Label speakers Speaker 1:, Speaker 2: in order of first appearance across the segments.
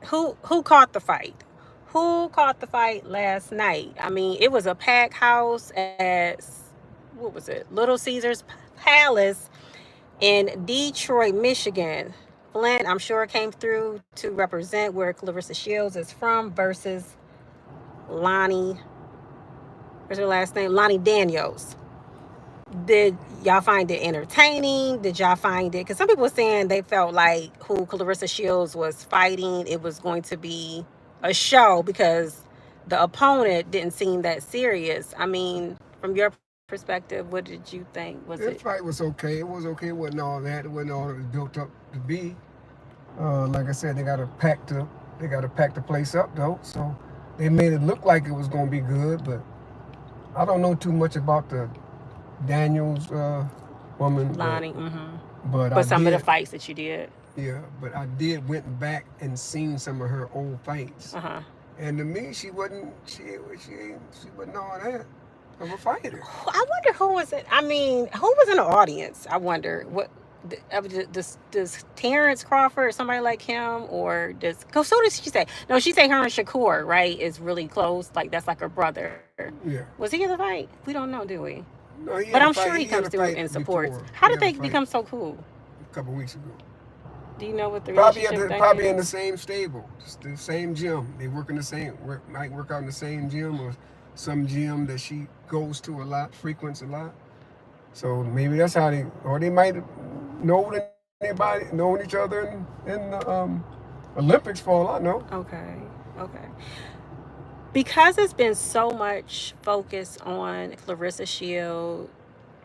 Speaker 1: Who caught the fight? Who caught the fight last night? I mean, it was a packed house at what was it? Little Caesars Palace in Detroit, Michigan. Flint, I'm sure, came through to represent where Claressa Shields is from versus Lonnie. What's her last name? Lonnie Daniels. Did y'all find it entertaining? Did y'all find it? Because some people were saying they felt like who Claressa Shields was fighting, it was going to be a show because the opponent didn't seem that serious. I mean, from your perspective, what did you think? Was it?
Speaker 2: That fight was okay. It was okay. It wasn't all that. It wasn't all it was built up to be. Like I said, they got to pack the place up though. So they made it look like it was going to be good, but I don't know too much about the Daniels woman.
Speaker 1: Lonnie,
Speaker 2: but
Speaker 1: but
Speaker 2: I
Speaker 1: some of the
Speaker 2: did.
Speaker 1: fights that you did.
Speaker 2: Yeah, but I did went back and seen some of her old fights,
Speaker 1: Uh-huh.
Speaker 2: and to me, she wasn't all that of a fighter.
Speaker 1: I wonder who was it. I mean, who was in the audience? I wonder what does Terrence Crawford, somebody like him, or does? Cause so does she say? No, she say her and Shakur, right, is really close. Like that's like her brother.
Speaker 2: Yeah.
Speaker 1: Was he in the fight? We don't know, do we?
Speaker 2: No, he
Speaker 1: But
Speaker 2: had
Speaker 1: I'm
Speaker 2: a
Speaker 1: sure
Speaker 2: fight.
Speaker 1: he
Speaker 2: He
Speaker 1: comes
Speaker 2: had a
Speaker 1: through
Speaker 2: fight
Speaker 1: and supports.
Speaker 2: before.
Speaker 1: How
Speaker 2: He
Speaker 1: did
Speaker 2: had a
Speaker 1: they
Speaker 2: fight
Speaker 1: become so cool?
Speaker 2: a couple weeks ago.
Speaker 1: Do you know what the
Speaker 2: Probably
Speaker 1: relationship thing
Speaker 2: probably in the
Speaker 1: is?
Speaker 2: same stable, the same gym. They work in the same might work out in the same gym or some gym that she goes to a lot, frequents a lot. So maybe that's how or they might know each other in the Olympics for all I know.
Speaker 1: Okay. Okay. Because it's been so much focus on Claressa Shield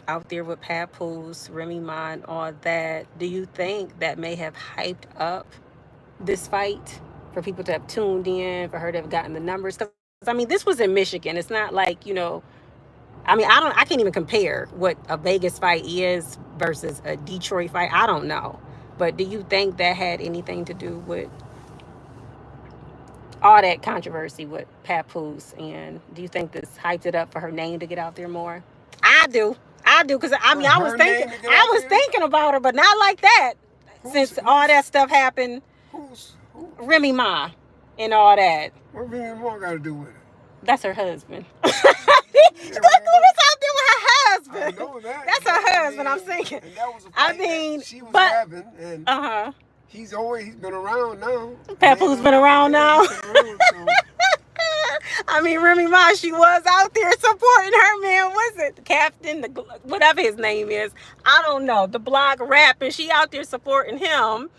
Speaker 1: out there with Papoose, Remy Ma, and all that, do you think that may have hyped up this fight for people to have tuned in, for her to have gotten the numbers? Because I mean, this was in Michigan. It's not like I mean, I can't even compare what a Vegas fight is versus a Detroit fight. I don't know, but do you think that had anything to do with all that controversy with Papoose, and do you think this hyped it up for her name to get out there more? I do. I do, because I
Speaker 2: For
Speaker 1: mean,
Speaker 2: her name to get
Speaker 1: I
Speaker 2: out
Speaker 1: was
Speaker 2: there,
Speaker 1: thinking about her, but not like that. Since all that
Speaker 2: who's
Speaker 1: stuff happened,
Speaker 2: who?
Speaker 1: Remy Ma and all that.
Speaker 2: What Vinny Moore got to do with it?
Speaker 1: That's her husband.
Speaker 2: Yeah,
Speaker 1: Clarissa out there with her
Speaker 2: I
Speaker 1: husband.
Speaker 2: know that.
Speaker 1: That's
Speaker 2: But
Speaker 1: her
Speaker 2: I
Speaker 1: husband. I'm
Speaker 2: mean,
Speaker 1: thinking.
Speaker 2: and that was a
Speaker 1: I
Speaker 2: fight that
Speaker 1: mean,
Speaker 2: she was
Speaker 1: but
Speaker 2: having, and
Speaker 1: uh huh.
Speaker 2: he's been around now.
Speaker 1: Papoose been around
Speaker 2: Yeah,
Speaker 1: now.
Speaker 2: he's been around. So
Speaker 1: I mean, Remy Ma, she was out there supporting her man. Was it Captain, whatever his name is? I don't know. The blog rap, and she out there supporting him.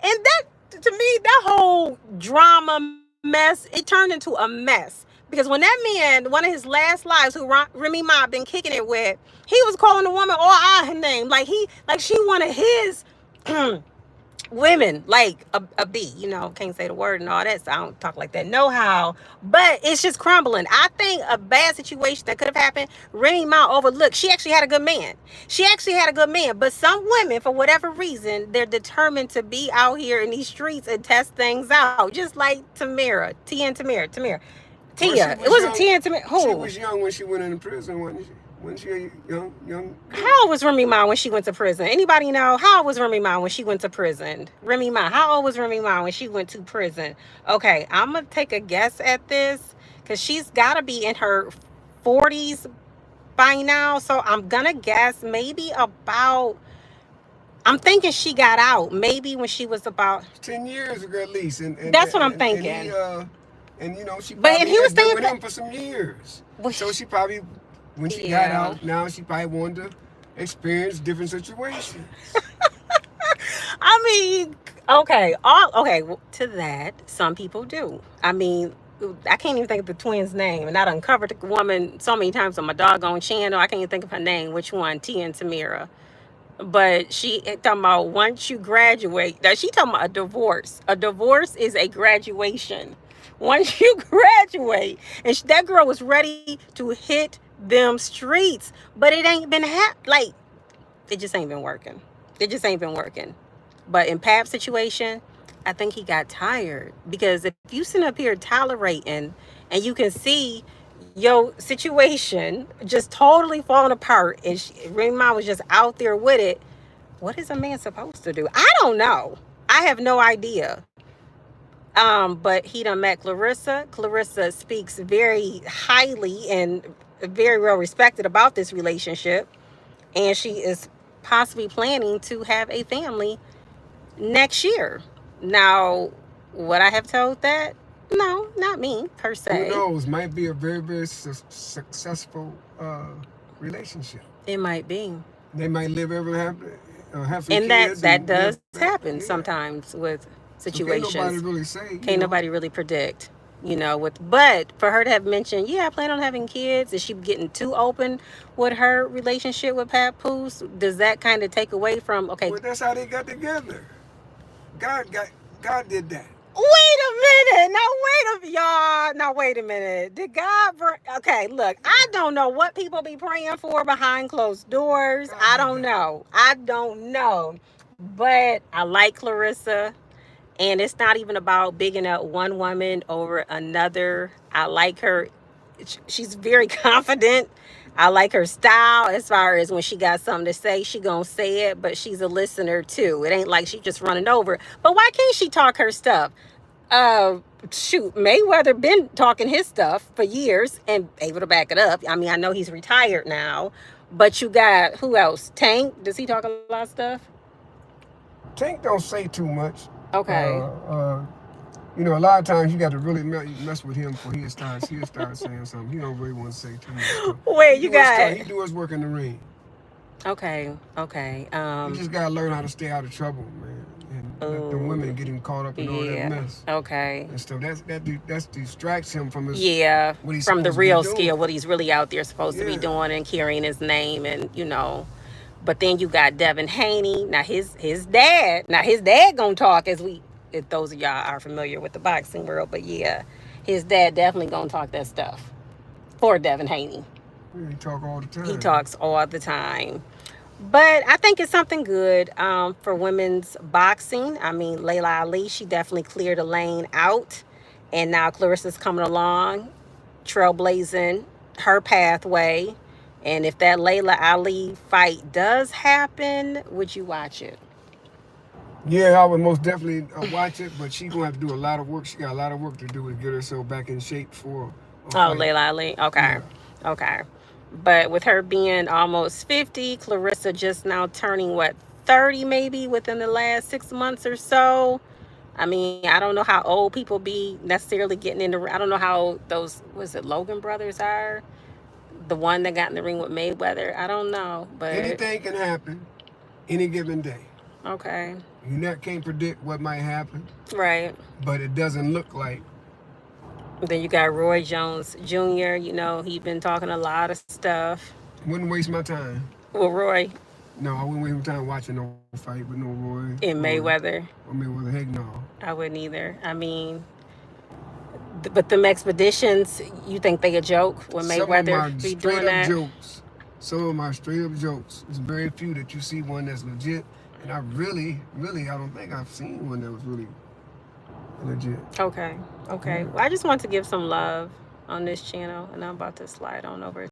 Speaker 1: And that, to me, that whole drama mess, it turned into a mess. Because when that man, one of his last lives, who Remy Ma been kicking it with, he was calling the woman all out her name, like she wanted his women, like a B, can't say the word and all that, so I don't talk like that, no how. But it's just crumbling. I think a bad situation that could have happened, Remy Ma overlooked. She actually had a good man. She actually had a good man. But some women, for whatever reason, they're determined to be out here in these streets and test things out. Just like Tamara, Tia and Tamara.
Speaker 2: well,
Speaker 1: Tia. It wasn't Tia and Tamara.
Speaker 2: she
Speaker 1: Who?
Speaker 2: was young when she went into prison, wasn't she? Wasn't she a young girl?
Speaker 1: How old was Remy Ma when she went to prison? Anybody know? How old was Remy Ma when she went to prison? Remy Ma, how old was Remy Ma when she went to prison? Okay, I'm going to take a guess at this because she's got to be in her 40s by now. So I'm going to guess maybe about, I'm thinking she got out maybe when she was about,
Speaker 2: 10 years ago at least,
Speaker 1: that's what I'm
Speaker 2: and
Speaker 1: thinking.
Speaker 2: and she
Speaker 1: But and
Speaker 2: probably
Speaker 1: he was
Speaker 2: had been
Speaker 1: staying,
Speaker 2: with him for some years.
Speaker 1: well,
Speaker 2: So she probably, when she got
Speaker 1: yeah.
Speaker 2: out, now she probably wanted to experience different situations.
Speaker 1: I mean, okay. To that, some people do. I mean, I can't even think of the twins' name, and I done covered the woman so many times on my doggone channel. I can't even think of her name. Which one? Tia and Tamira. But she talking about once you graduate. Now she talking about a divorce. A divorce is a graduation. Once you graduate, and that girl was ready to hit them streets, but it ain't been like it just ain't been working. It just ain't been working. But in Pap's situation, I think he got tired because if you sit up here tolerating and you can see your situation just totally falling apart and Remy Ma was just out there with it, what is a man supposed to do? I don't know. I have no idea. But he done met Claressa. Claressa speaks very highly and very well respected about this relationship. And she is possibly planning to have a family next year. Now, would I have told that? No, not me per
Speaker 2: Who
Speaker 1: se.
Speaker 2: knows? Might be a very, very successful relationship.
Speaker 1: It might be.
Speaker 2: They might live ever have some
Speaker 1: And
Speaker 2: kids
Speaker 1: that
Speaker 2: and live
Speaker 1: does
Speaker 2: back.
Speaker 1: happen
Speaker 2: Yeah.
Speaker 1: sometimes with
Speaker 2: So can't nobody
Speaker 1: situations.
Speaker 2: really say.
Speaker 1: Can't nobody really predict, but for her to have mentioned, yeah, I plan on having kids, is she getting too open with her relationship with Papoose? Does that kind of take away from, okay,
Speaker 2: Well, that's how they got together. God did that.
Speaker 1: wait a minute. Now, wait a minute. Did God okay, look, I don't know what people be praying for behind closed doors.
Speaker 2: God
Speaker 1: I
Speaker 2: did
Speaker 1: don't
Speaker 2: that.
Speaker 1: know. I don't know. But I like Claressa. And it's not even about bigging up one woman over another. I like her. She's very confident. I like her style as far as when she got something to say, she gonna say it, but she's a listener too. It ain't like she just running over. But why can't she talk her stuff? Uh, Shoot, Mayweather been talking his stuff for years and able to back it up. I mean, I know he's retired now, but you got who else? Tank, does he talk a lot of stuff?
Speaker 2: Tank don't say too much.
Speaker 1: Okay.
Speaker 2: A lot of times you got to really mess with him before he'll start saying something. He don't really want to say too much.
Speaker 1: Wait, you got.
Speaker 2: He do his work in the ring.
Speaker 1: Okay.
Speaker 2: You just gotta learn how to stay out of trouble, man, and let the women get him caught up in all that mess.
Speaker 1: Okay.
Speaker 2: And stuff that distracts him from his
Speaker 1: from the real skill, what he's really out there supposed to be doing and carrying his name, and But then you got Devin Haney. Now his dad. Now his dad gonna talk if those of y'all are familiar with the boxing world. But yeah, his dad definitely gonna talk that stuff for Devin Haney.
Speaker 2: He talk all the time.
Speaker 1: He talks all the time. But I think it's something good for women's boxing. I mean, Layla Ali, she definitely cleared a lane out. And now Claressa's coming along, trailblazing her pathway. And if that Layla Ali fight does happen, would you watch it?
Speaker 2: Yeah, I would most definitely watch it, but she's going to have to do a lot of work. She got a lot of work to do to get herself back in shape for a fight.
Speaker 1: Layla Ali. Okay. Yeah. Okay. But with her being almost 50, Claressa just now turning, 30 maybe within the last 6 months or so. I mean, I don't know how old people be necessarily getting into. I don't know how those, Logan brothers are. The one that got in the ring with Mayweather. I don't know, but
Speaker 2: anything can happen any given day.
Speaker 1: Okay.
Speaker 2: You can't predict what might happen.
Speaker 1: Right.
Speaker 2: But it doesn't look like.
Speaker 1: Then you got Roy Jones Jr. He been talking a lot of stuff.
Speaker 2: Wouldn't waste my time.
Speaker 1: Well, Roy.
Speaker 2: No, I wouldn't waste my time watching no fight with no Roy.
Speaker 1: In Mayweather.
Speaker 2: Or Mayweather, heck no.
Speaker 1: I wouldn't either. I mean, but them expeditions, you think they a joke when Mayweather be doing that?
Speaker 2: Jokes. Some of my straight up jokes. There's very few that you see one that's legit. And I really, I don't think I've seen one that was really legit.
Speaker 1: Okay. Well, I just want to give some love on this channel, and I'm about to slide on over